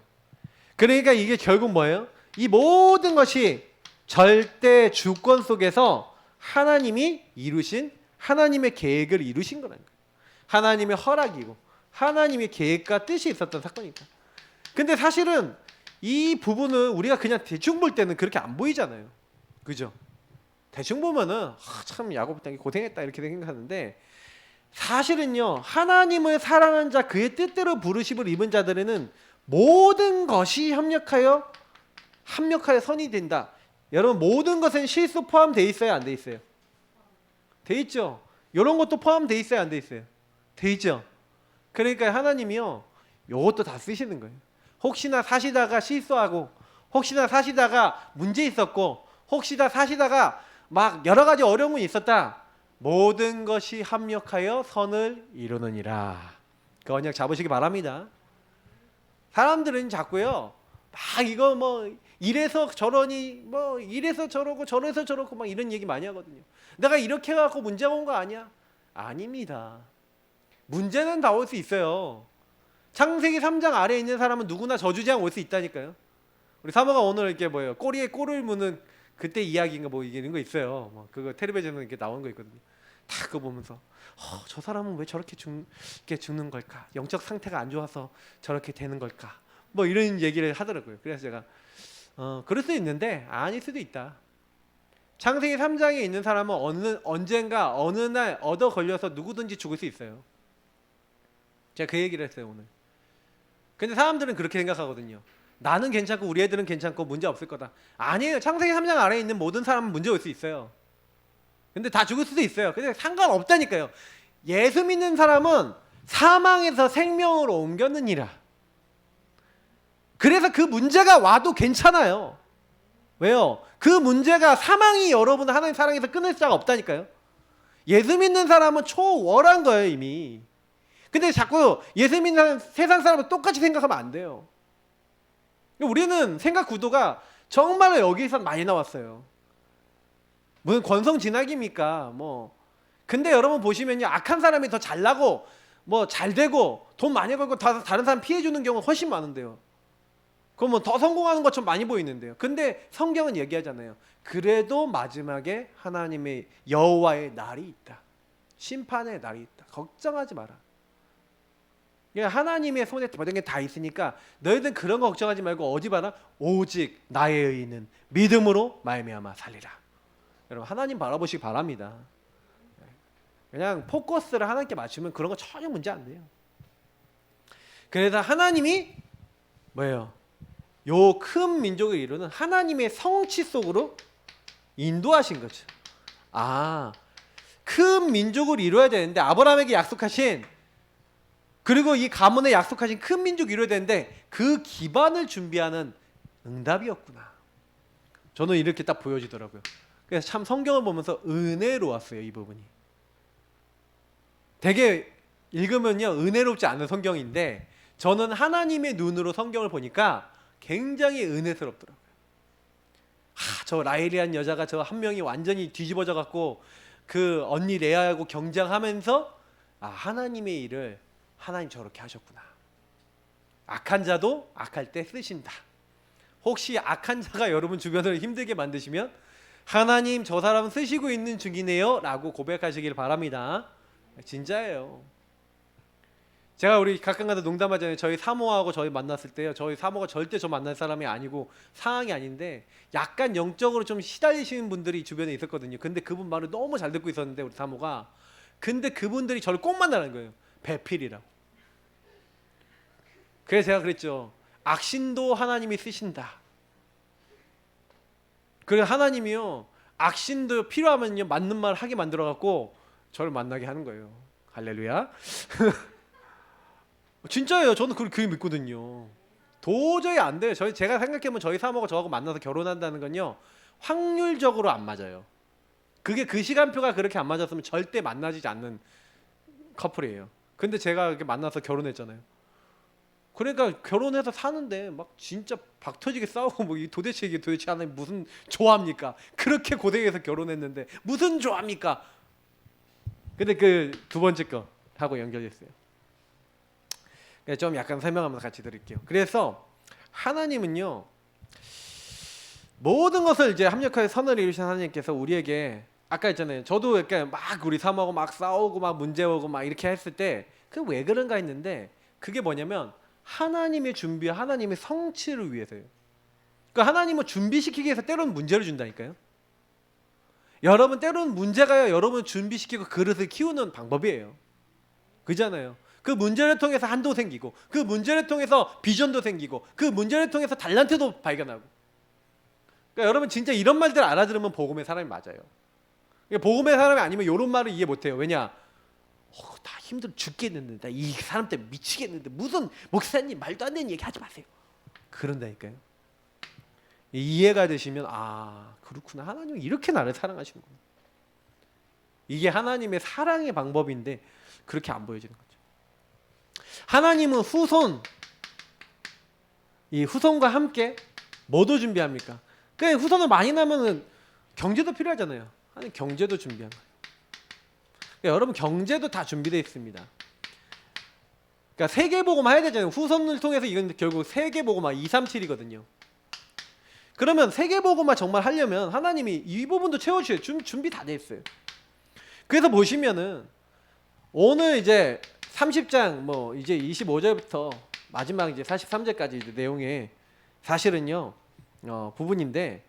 그러니까 이게 결국 뭐예요? 이 모든 것이 절대 주권 속에서 하나님이 이루신, 하나님의 계획을 이루신 거라는 거예요. 하나님의 허락이고 하나님의 계획과 뜻이 있었던 사건이다. 근데 사실은 이 부분은 우리가 그냥 대충 볼 때는 그렇게 안 보이잖아요. 그죠? 대충 보면은 참 야곱 땅이 고생했다 이렇게 생각하는데, 사실은요, 하나님을 사랑하는 자, 그의 뜻대로 부르심을 입은 자들에는 모든 것이 합력하여 선이 된다. 여러분, 모든 것은 실수 포함되어 있어요, 안 돼 있어요? 돼 있죠. 이런 것도 포함되어 있어요, 안 돼 있어요? 돼 있죠. 그러니까 하나님이요, 요것도 다 쓰시는 거예요. 혹시나 사시다가 실수하고, 혹시나 사시다가 문제 있었고, 혹시나 사시다가 막 여러 가지 어려움이 있었다. 모든 것이 합력하여 선을 이루느니라. 그 언약 잡으시기 바랍니다. 사람들은 자꾸요, 막 이거 뭐 이래서 저러니, 뭐 이래서 저러고 저래서 저러고 막 이런 얘기 많이 하거든요. 내가 이렇게 해갖고 문제가 온 거 아니야? 아닙니다. 문제는 다 올 수 있어요. 창세기 3장 아래에 있는 사람은 누구나 저주재앙 올 수 있다니까요. 우리 사모가 오늘 이렇게 뭐예요? 꼬리에 꼴을 무는 그때 이야기인가 뭐 이런 거 있어요. 뭐 그거 텔레비전에 이렇게 나오는 거 있거든요. 다 그거 보면서 저 사람은 왜 저렇게 죽는 걸까? 영적 상태가 안 좋아서 저렇게 되는 걸까? 뭐 이런 얘기를 하더라고요. 그래서 제가 그럴 수 있는데 아닐 수도 있다. 창세기 3장에 있는 사람은 언젠가 어느 날 얻어 걸려서 누구든지 죽을 수 있어요. 제가 그 얘기를 했어요 오늘. 근데 사람들은 그렇게 생각하거든요. 나는 괜찮고 우리 애들은 괜찮고 문제 없을 거다. 아니에요. 창세기 3장 아래에 있는 모든 사람은 문제 올 수 있어요. 근데 다 죽을 수도 있어요. 근데 상관없다니까요. 예수 믿는 사람은 사망에서 생명으로 옮겼느니라. 그래서 그 문제가 와도 괜찮아요. 왜요? 그 문제가 사망이 여러분을 하나님 사랑에서 끊을 수가 없다니까요. 예수 믿는 사람은 초월한 거예요 이미. 근데 자꾸 예수 믿는 세상 사람은 똑같이 생각하면 안 돼요. 우리는 생각 구도가 정말로 여기서 많이 나왔어요. 무슨 권성진학입니까? 뭐. 근데 여러분 보시면요, 악한 사람이 더 잘나고 뭐 잘되고 돈 많이 벌고 다른 사람 피해 주는 경우가 훨씬 많은데요. 그거 그러면 더 성공하는 것처럼 많이 보이는데요. 근데 성경은 얘기하잖아요. 그래도 마지막에 하나님의 여호와의 날이 있다. 심판의 날이 있다. 걱정하지 마라. 하나님의 손에 모든 게 다 있으니까 너희들 그런 거 걱정하지 말고 어디 봐라. 오직 나의 의인은 믿음으로 말미암아 살리라. 여러분 하나님 바라보시기 바랍니다. 그냥 포커스를 하나님께 맞추면 그런 거 전혀 문제 안 돼요. 그래서 하나님이 뭐예요? 요 큰 민족을 이루는 하나님의 성취 속으로 인도하신 거죠. 큰 민족을 이루어야 되는데 아브라함에게 약속하신, 그리고 이 가문에 약속하신 큰 민족을 이루어야 되는데 그 기반을 준비하는 응답이었구나. 저는 이렇게 딱 보여지더라고요. 그래서 참 성경을 보면서 은혜로웠어요. 이 부분이 되게 읽으면요 은혜롭지 않은 성경인데 저는 하나님의 눈으로 성경을 보니까 굉장히 은혜스럽더라고요. 저 라헬이란 여자가 저 한 명이 완전히 뒤집어져 갖고 그 언니 레아하고 경쟁하면서 하나님의 일을 하나님 저렇게 하셨구나. 악한 자도 악할 때 쓰신다. 혹시 악한 자가 여러분 주변을 힘들게 만드시면 하나님 저 사람 쓰시고 있는 중이네요 라고 고백하시길 바랍니다. 진짜예요. 제가 우리 가끔가다 농담하잖아요. 저희 사모하고 저희 만났을 때요, 저희 사모가 절대 저 만날 사람이 아니고 상황이 아닌데 약간 영적으로 좀 시달리시는 분들이 주변에 있었거든요. 근데 그분 말을 너무 잘 듣고 있었는데 우리 사모가, 근데 그분들이 저를 꼭 만나라는 거예요. 배필이라고. 그래서 제가 그랬죠. 악신도 하나님이 쓰신다. 그래서 하나님이요 악신도 필요하면요 맞는 말 하게 만들어 갖고 저를 만나게 하는 거예요. 할렐루야. 진짜예요. 저는 그렇게 믿거든요. 도저히 안 돼요. 제가 생각해보면 저희 사모가 저하고 만나서 결혼한다는 건요 확률적으로 안 맞아요. 그게 그 시간표가 그렇게 안 맞았으면 절대 만나지 않는 커플이에요. 근데 제가 이렇게 만나서 결혼했잖아요. 그러니까 결혼해서 사는데 막 진짜 박터지게 싸우고 뭐 도대체 이게 도대체 하나님 무슨 조합니까? 그렇게 고생해서 결혼했는데 무슨 조합니까? 근데 그 두 번째 거 하고 연결됐어요. 좀 약간 설명하면서 같이 드릴게요. 그래서 하나님은요 모든 것을 이제 합력하여 선을 이루신 하나님께서 우리에게 아까 했잖아요. 저도 이렇게 막 우리 사모하고 막 싸우고 막 문제 오고 막 이렇게 했을 때 그 왜 그런가 했는데 그게 뭐냐면 하나님의 준비, 하나님의 성취를 위해서예요. 그러니까 하나님은 준비시키기 위해서 때로는 문제를 준다니까요. 여러분 때로는 문제가요 여러분을 준비시키고 그릇을 키우는 방법이에요. 그잖아요. 그 문제를 통해서 한도 생기고 그 문제를 통해서 비전도 생기고 그 문제를 통해서 달란트도 발견하고. 그러니까 여러분 진짜 이런 말들 알아들으면 복음의 사람이 맞아요. 복음의 사람이 아니면 이런 말을 이해 못해요. 왜냐? 다 힘들어 죽겠는데 나 이 사람 때문에 미치겠는데 무슨 목사님 말도 안 되는 얘기 하지 마세요. 그런다니까요. 이해가 되시면 그렇구나. 하나님은 이렇게 나를 사랑하시는구나. 이게 하나님의 사랑의 방법인데 그렇게 안 보여지는 거죠. 하나님은 이 후손과 함께 뭐도 준비합니까? 그냥 후손을 많이 낳으면 경제도 필요하잖아요. 하나님 경제도 준비한 거예요. 그러니까 여러분 경제도 다 준비되어 있습니다. 그러니까 세계복음 해야 되잖아요. 후손을 통해서 이건 결국 세계복음 237이거든요. 그러면 세계복음만 정말 하려면 하나님이 이 부분도 채워주셔야 준비 다 돼 있어요. 그래서 보시면은 오늘 이제 30장 뭐 이제 25절부터 마지막 이제 43절까지 이제 내용에 사실은요 부분인데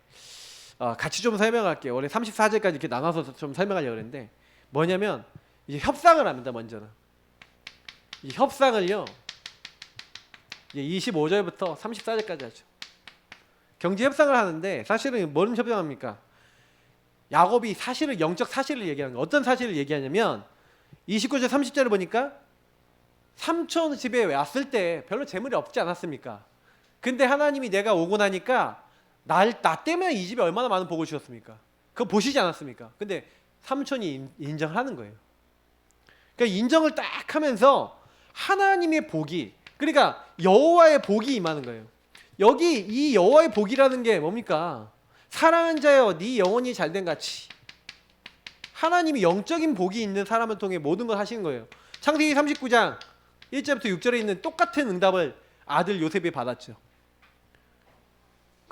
같이 좀 설명할게요. 원래 34절까지 이렇게 나눠서 좀 설명하려고 했는데 뭐냐면 이제 협상을 합니다. 먼저는 이 협상을요 이제 25절부터 34절까지 하죠. 경제 협상을 하는데 사실은 뭔 협상합니까? 야곱이 사실을 영적 사실을 얘기하는 거예요. 어떤 사실을 얘기하냐면 29절 30절을 보니까 삼촌 집에 왔을 때 별로 재물이 없지 않았습니까? 근데 하나님이 내가 오고 나니까 나 때문에 이 집에 얼마나 많은 복을 주셨습니까? 그거 보시지 않았습니까? 근데 삼촌이 인정을 하는 거예요. 그러니까 인정을 딱 하면서 하나님의 복이, 그러니까 여호와의 복이 임하는 거예요. 여기 이 여호와의 복이라는 게 뭡니까? 사랑하는 자여 네 영혼이 잘된 같이 하나님이 영적인 복이 있는 사람을 통해 모든 걸 하시는 거예요. 창세기 39장 1절부터 6절에 있는 똑같은 응답을 아들 요셉이 받았죠.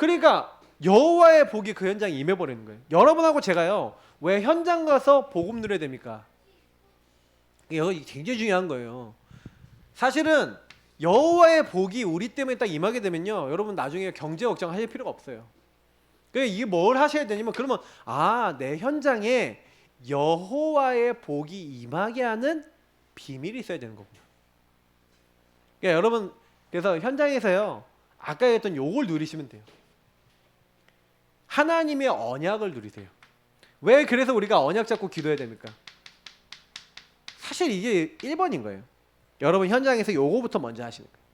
그러니까 여호와의 복이 그 현장에 임해버리는 거예요. 여러분하고 제가요, 왜 현장 가서 복음 누려야 됩니까? 이거 굉장히 중요한 거예요. 사실은 여호와의 복이 우리 때문에 딱 임하게 되면요, 여러분 나중에 경제 걱정하실 필요가 없어요. 그러니까 이게 뭘 하셔야 되냐면, 그러면 내 현장에 여호와의 복이 임하게 하는 비밀이 있어야 되는 거구나. 그러니까 여러분, 그래서 현장에서요, 아까 했던 요걸 누리시면 돼요. 하나님의 언약을 누리세요. 왜 그래서 우리가 언약 잡고 기도해야 됩니까? 사실 이게 1번인 거예요. 여러분 현장에서 요거부터 먼저 하시는 거예요.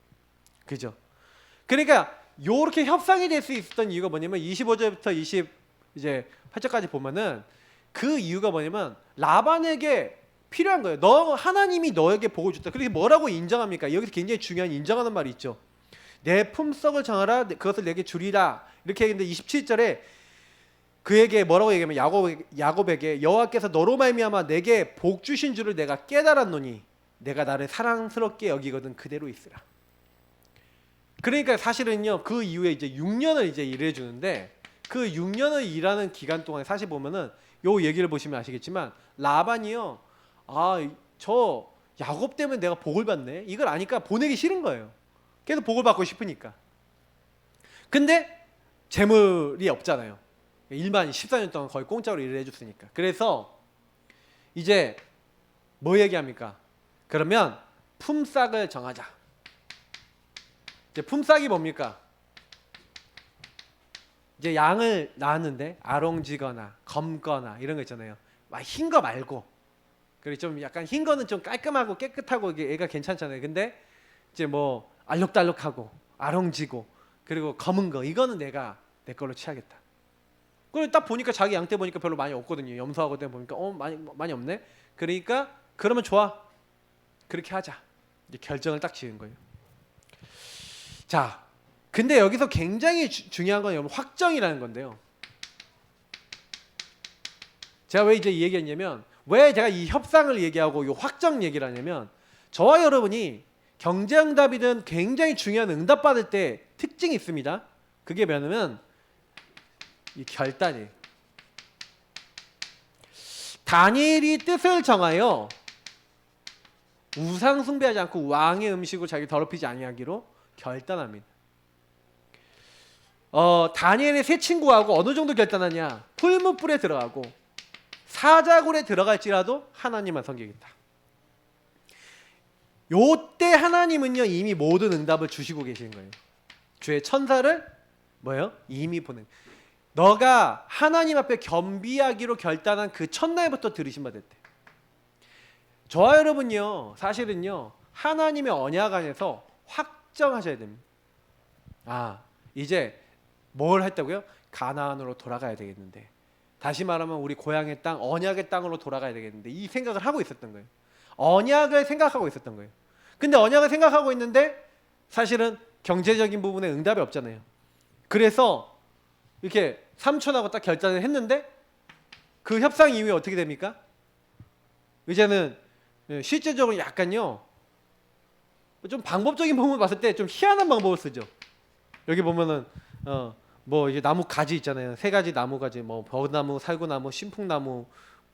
그죠? 그러니까 요렇게 협상이 될 수 있었던 이유가 뭐냐면 25절부터 28절까지 보면은 그 이유가 뭐냐면 라반에게 필요한 거예요. 하나님이 너에게 복을 줬다. 그렇게 뭐라고 인정합니까? 여기서 굉장히 중요한 인정하는 말이 있죠. 내 품삯을 정하라, 그것을 내게 주리라. 이렇게 했는데 27절에 그에게 뭐라고 얘기하면 야곱에게 여호와께서 너로 말미암아 내게 복 주신 줄을 내가 깨달았노니 내가 나를 사랑스럽게 여기거든 그대로 있으라. 그러니까 사실은요, 그 이후에 이제 6년을 이제 일해 주는데, 그 6년을 일하는 기간 동안에 사실 보면은 요 얘기를 보시면 아시겠지만 라반이요, 저 야곱 때문에 내가 복을 받네, 이걸 아니까 보내기 싫은 거예요. 계속 복을 받고 싶으니까. 근데 재물이 없잖아요. 일반 14년 동안 거의 공짜로 일을 해줬으니까. 그래서 이제 뭐 얘기합니까? 그러면 품삯을 정하자. 이제 품삯이 뭡니까? 이제 양을 낳았는데 아롱지거나 검거나 이런 거 있잖아요. 막 흰 거 말고. 그리고 좀 약간 흰 거는 좀 깔끔하고 깨끗하고 이게 애가 괜찮잖아요. 근데 이제 뭐 알록달록하고 아롱지고 그리고 검은 거, 이거는 내가 내 걸로 취하겠다. 그리고 딱 보니까 자기 양떼 보니까 별로 많이 없거든요. 염소하고 때 보니까 많이 없네. 그러니까 그러면 좋아, 그렇게 하자. 이제 결정을 딱 지은 거예요. 자, 근데 여기서 굉장히 중요한 건 여러분 확정이라는 건데요. 제가 왜 이제 이 얘기했냐면, 왜 제가 이 협상을 얘기하고 이 확정 얘기를 하냐면, 저와 여러분이 경제응답이든 굉장히 중요한 응답 받을 때 특징이 있습니다. 그게 뭐냐면 이 결단이에요. 다니엘이 뜻을 정하여 우상 숭배하지 않고 왕의 음식으로 자기 더럽히지 아니하기로 결단합니다. 다니엘의 세 친구하고 어느 정도 결단하냐? 풀무불에 들어가고 사자굴에 들어갈지라도 하나님만 섬기겠다. 요때 하나님은요, 이미 모든 응답을 주시고 계시는 거예요. 주의 천사를 이미 보낸. 너가 하나님 앞에 겸비하기로 결단한 그 첫날부터 들으신 바 됐대. 저와 여러분요, 사실은요, 하나님의 언약 안에서 확정하셔야 됩니다. 이제 뭘 했다고요? 가나안으로 돌아가야 되겠는데, 다시 말하면 우리 고향의 땅, 언약의 땅으로 돌아가야 되겠는데, 이 생각을 하고 있었던 거예요. 언약을 생각하고 있었던 거예요. 근데 언약을 생각하고 있는데 사실은 경제적인 부분에 응답이 없잖아요. 그래서 이렇게 삼촌하고 딱 결단을 했는데 그 협상 이후에 어떻게 됩니까? 이제는 실제적으로 약간요, 좀 방법적인 부분을 봤을 때 좀 희한한 방법을 쓰죠. 여기 보면은 이게 나무 가지 있잖아요. 세 가지 나무 가지, 벼나무, 살구나무, 신풍나무,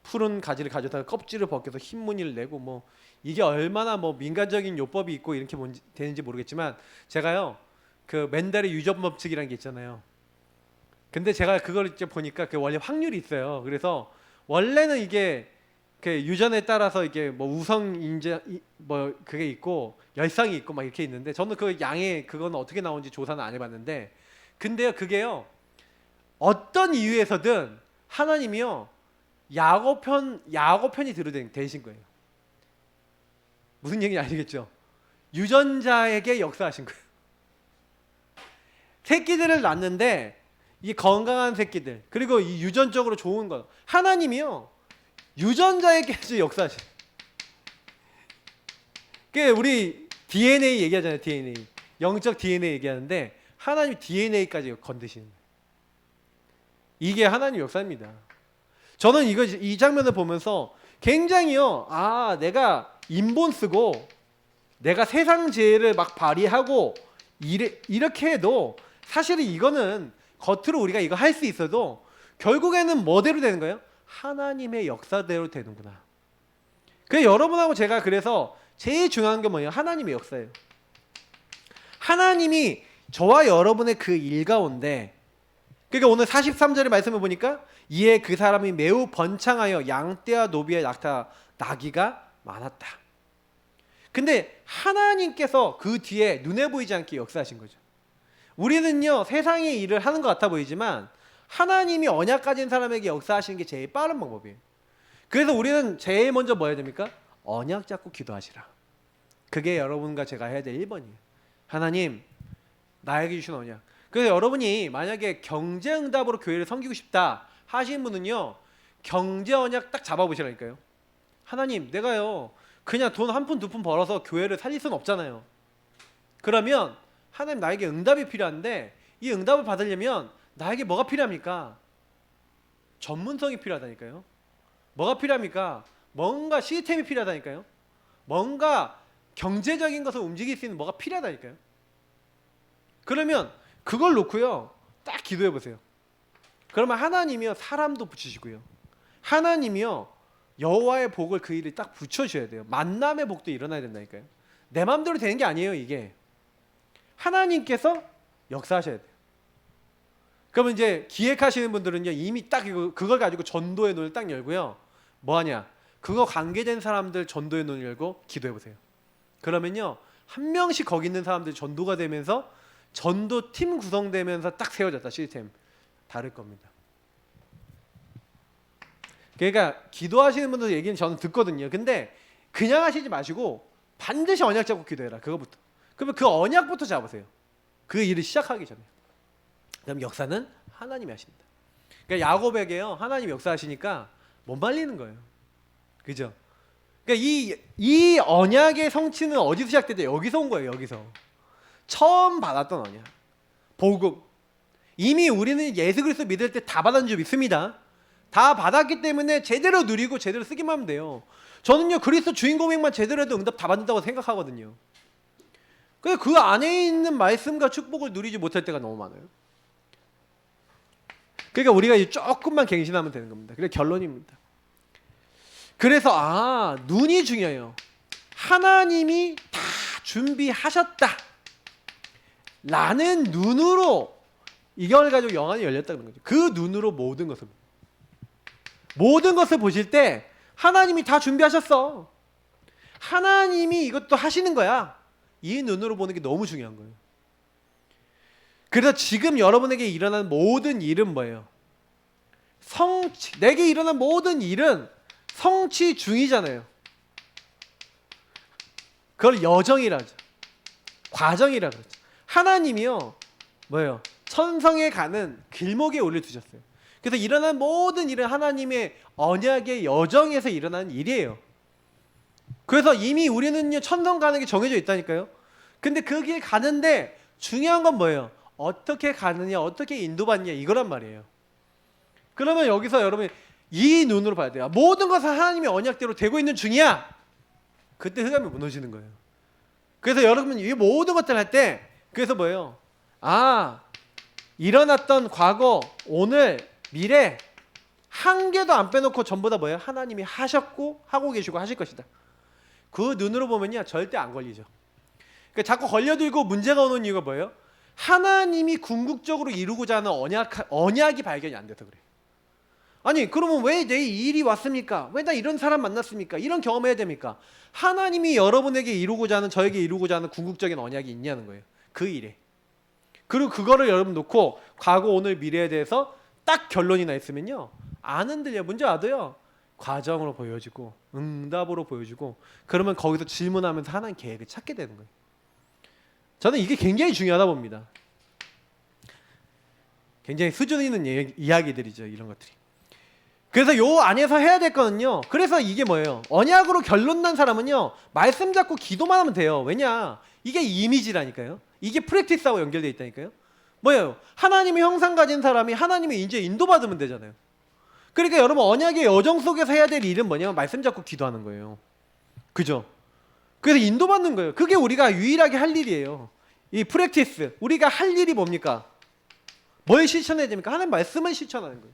푸른 가지를 가져다가 껍질을 벗겨서 흰 무늬를 내고 이게 얼마나 민간적인 요법이 있고 이렇게 되는지 모르겠지만, 제가요 그 맨달의 유전 법칙이라는 게 있잖아요. 근데 제가 그걸 이제 보니까 그 원래 확률이 있어요. 그래서 원래는 이게 그 유전에 따라서 이게 우성 인자 그게 있고 열상이 있고 막 이렇게 있는데, 저는 그 양의 그거는 어떻게 나오는지 조사는 안 해봤는데, 근데요 그게요 어떤 이유에서든 하나님이요 야곱 편이 되신 거예요. 무슨 얘기인지 아시겠죠? 유전자에게 역사하신 거예요. 새끼들을 낳는데 이 건강한 새끼들, 그리고 이 유전적으로 좋은 것, 하나님이요 유전자에게까지 역사하신. 그 우리 DNA 얘기하잖아요. DNA, 영적 DNA 얘기하는데 하나님 DNA까지 건드시는 거예요. 이게 하나님 역사입니다. 저는 이 장면을 보면서 굉장히요, 내가 인본 쓰고 내가 세상 지혜를 막 발휘하고 이렇게 해도 사실은 이거는 겉으로 우리가 이거 할 수 있어도 결국에는 뭐대로 되는 거예요? 하나님의 역사대로 되는구나. 그래서 여러분하고 제가 그래서 제일 중요한 게 뭐예요? 하나님의 역사예요. 하나님이 저와 여러분의 그 일 가운데, 그러니까 오늘 43절의 말씀을 보니까 이에 그 사람이 매우 번창하여 양떼와 노비와 낙타 나귀가 많았다. 근데 하나님께서 그 뒤에 눈에 보이지 않게 역사하신 거죠. 우리는요 세상의 일을 하는 것 같아 보이지만 하나님이 언약 가진 사람에게 역사하시는 게 제일 빠른 방법이에요. 그래서 우리는 제일 먼저 뭐 해야 됩니까? 언약 잡고 기도하시라. 그게 여러분과 제가 해야 될 1번이에요. 하나님 나에게 주신 언약. 그래서 여러분이 만약에 경제응답으로 교회를 섬기고 싶다 하시는 분은요 경제 언약 딱 잡아보시라니까요. 하나님 내가요 그냥 돈 한 푼 두 푼 벌어서 교회를 살릴 수는 없잖아요. 그러면 하나님 나에게 응답이 필요한데 이 응답을 받으려면 나에게 뭐가 필요합니까? 전문성이 필요하다니까요. 뭐가 필요합니까? 뭔가 시스템이 필요하다니까요. 뭔가 경제적인 것을 움직일 수 있는 뭐가 필요하다니까요. 그러면 그걸 놓고요 딱 기도해 보세요. 그러면 하나님이요 사람도 붙이시고요 하나님이요 여호와의 복을 그 일에 딱 붙여주셔야 돼요. 만남의 복도 일어나야 된다니까요. 내 마음대로 되는 게 아니에요. 이게 하나님께서 역사하셔야 돼요. 그러면 이제 기획하시는 분들은요 이미 딱 그걸 가지고 전도의 눈을 딱 열고요 뭐하냐 그거 관계된 사람들 전도의 눈을 열고 기도해 보세요. 그러면요 한 명씩 거기 있는 사람들이 전도가 되면서 전도팀 구성되면서 딱 세워졌다. 시스템 다를 겁니다. 그러니까 기도하시는 분들 얘기는 저는 듣거든요. 근데 그냥 하시지 마시고 반드시 언약 잡고 기도해라. 그거부터. 그러면 그 언약부터 잡으세요. 그 일을 시작하기 전에. 그럼 역사는 하나님이 하십니다. 그러니까 야곱에게요 하나님 역사하시니까 못 말리는 거예요. 그죠? 그러니까 이 언약의 성취는 어디서 시작되죠? 여기서 온 거예요. 여기서 처음 받았던 언약 복음. 이미 우리는 예수 그리스도 믿을 때 다 받은 줄 믿습니다. 다 받았기 때문에 제대로 누리고 제대로 쓰기만 하면 돼요. 저는요 그리스도 주인 고백만 제대로 해도 응답 다 받는다고 생각하거든요. 근데 그 안에 있는 말씀과 축복을 누리지 못할 때가 너무 많아요. 그러니까 우리가 조금만 갱신하면 되는 겁니다. 그게 결론입니다. 그래서 눈이 중요해요. 하나님이 다 준비하셨다 라는 눈으로 이걸 가지고 영안이 열렸다는 거죠. 그 눈으로 모든 것을 보실 때 하나님이 다 준비하셨어. 하나님이 이것도 하시는 거야. 이 눈으로 보는 게 너무 중요한 거예요. 그래서 지금 여러분에게 일어나는 모든 일은 뭐예요? 내게 일어난 모든 일은 성취 중이잖아요. 그걸 여정이라 하죠. 과정이라 그러죠. 하나님이요 뭐예요? 천성에 가는 길목에 올려두셨어요. 그래서 일어난 모든 일은 하나님의 언약의 여정에서 일어나는 일이에요. 그래서 이미 우리는요 천성 가는 게 정해져 있다니까요. 근데 그 길 가는데 중요한 건 뭐예요? 어떻게 가느냐, 어떻게 인도받느냐 이거란 말이에요. 그러면 여기서 여러분이 이 눈으로 봐야 돼요. 모든 것은 하나님의 언약대로 되고 있는 중이야. 그때 흑암이 무너지는 거예요. 그래서 여러분 이 모든 것들 할 때 그래서 뭐예요? 일어났던 과거, 오늘, 미래 한 개도 안 빼놓고 전부 다 뭐예요? 하나님이 하셨고 하고 계시고 하실 것이다. 그 눈으로 보면요 절대 안 걸리죠. 그러니까 자꾸 걸려들고 문제가 오는 이유가 뭐예요? 하나님이 궁극적으로 이루고자 하는 언약이 발견이 안 돼서 그래요. 아니 그러면 왜 내 일이 왔습니까? 왜 나 이런 사람 만났습니까? 이런 경험해야 됩니까? 하나님이 여러분에게 이루고자 하는, 저에게 이루고자 하는 궁극적인 언약이 있냐는 거예요. 그 일에. 그리고 그거를 여러분 놓고 과거, 오늘, 미래에 대해서 딱 결론이 나 있으면요 안 흔들려. 문제 와도요 과정으로 보여지고 응답으로 보여지고 그러면 거기서 질문하면서 하나님 계획을 찾게 되는 거예요. 저는 이게 굉장히 중요하다 봅니다. 굉장히 수준 있는 이야기들이죠 이런 것들이. 그래서 요 안에서 해야 될 거는요, 그래서 이게 뭐예요? 언약으로 결론 난 사람은요 말씀 잡고 기도만 하면 돼요. 왜냐? 이게 이미지라니까요. 이게 프랙티스하고 연결되어 있다니까요. 뭐예요? 하나님의 형상 가진 사람이 하나님의 인지에 인도받으면 되잖아요. 그러니까 여러분 언약의 여정 속에서 해야 될 일은 뭐냐면 말씀 잡고 기도하는 거예요. 그죠? 그래서 인도받는 거예요. 그게 우리가 유일하게 할 일이에요. 이 프랙티스, 우리가 할 일이 뭡니까? 뭘 실천해야 됩니까? 하나님 말씀을 실천하는 거예요.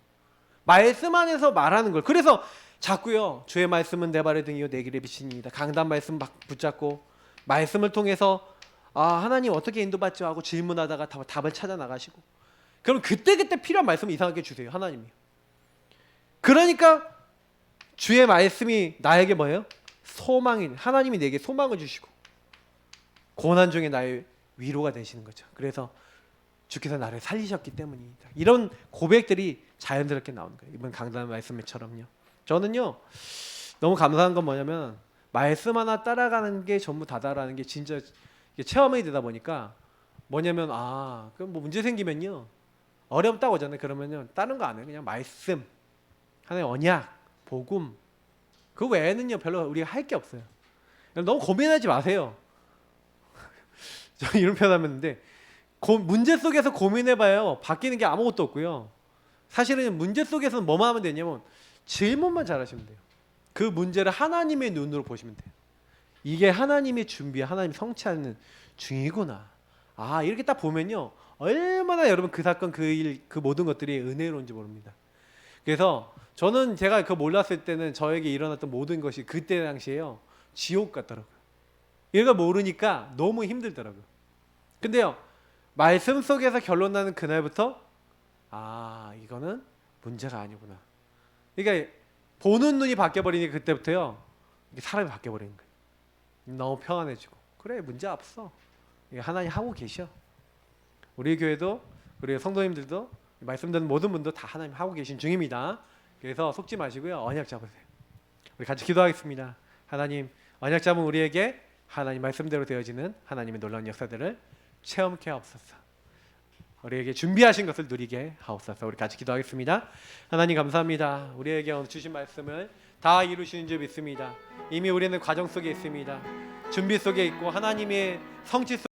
말씀 안에서 말하는 걸. 그래서 자꾸요, 주의 말씀은 내 발의 등이요 내 길의 빛입니다. 강단 말씀 붙잡고 말씀을 통해서 하나님 어떻게 인도받죠 하고 질문하다가 답을 찾아 나가시고, 그럼 그때그때 필요한 말씀을 이상하게 주세요, 하나님이. 그러니까 주의 말씀이 나에게 뭐예요? 소망이, 하나님이 내게 소망을 주시고 고난 중에 나의 위로가 되시는 거죠. 그래서 주께서 나를 살리셨기 때문입니다. 이런 고백들이 자연스럽게 나오는 거예요. 이번 강단 말씀처럼요. 저는요, 너무 감사한 건 뭐냐면 말씀 하나 따라가는 게 전부 다다라는 게 진짜 체험이 되다 보니까 뭐냐면 그럼 뭐 문제 생기면요, 어렵다고 하잖아요. 그러면요 다른 거 안 해요. 그냥 말씀, 하나의 언약, 복음, 그 외에는요 별로 우리가 할 게 없어요. 너무 고민하지 마세요. 저 이런 표현하는데, 문제 속에서 고민해봐요. 바뀌는 게 아무것도 없고요. 사실은 문제 속에서는 뭐만 하면 되냐면 질문만 잘하시면 돼요. 그 문제를 하나님의 눈으로 보시면 돼요. 이게 하나님의 준비, 하나님이 성취하는 중이구나. 이렇게 딱 보면요, 얼마나 여러분 그 사건, 그 일, 그 모든 것들이 은혜로운지 모릅니다. 그래서 저는 제가 그 몰랐을 때는 저에게 일어났던 모든 것이 그때 당시에요 지옥 같더라고요. 얘가 모르니까 너무 힘들더라고요. 근데요, 말씀 속에서 결론 나는 그날부터 이거는 문제가 아니구나. 그러니까 보는 눈이 바뀌어버리니 그때부터요 사람이 바뀌어버리는 거예요. 너무 평안해지고, 그래 문제 없어. 하나님 하고 계셔. 우리 교회도, 우리 성도님들도, 말씀 듣는 모든 분도 다 하나님 하고 계신 중입니다. 그래서 속지 마시고요, 언약 잡으세요. 우리 같이 기도하겠습니다. 하나님, 언약 잡은 우리에게 하나님 말씀대로 되어지는 하나님의 놀라운 역사들을 체험케 하옵소서. 우리에게 준비하신 것을 누리게 하옵소서. 우리 같이 기도하겠습니다. 하나님 감사합니다. 우리에게 주신 말씀을 다 이루시는 줄 믿습니다. 이미 우리는 과정 속에 있습니다. 준비 속에 있고 하나님의 성취 속에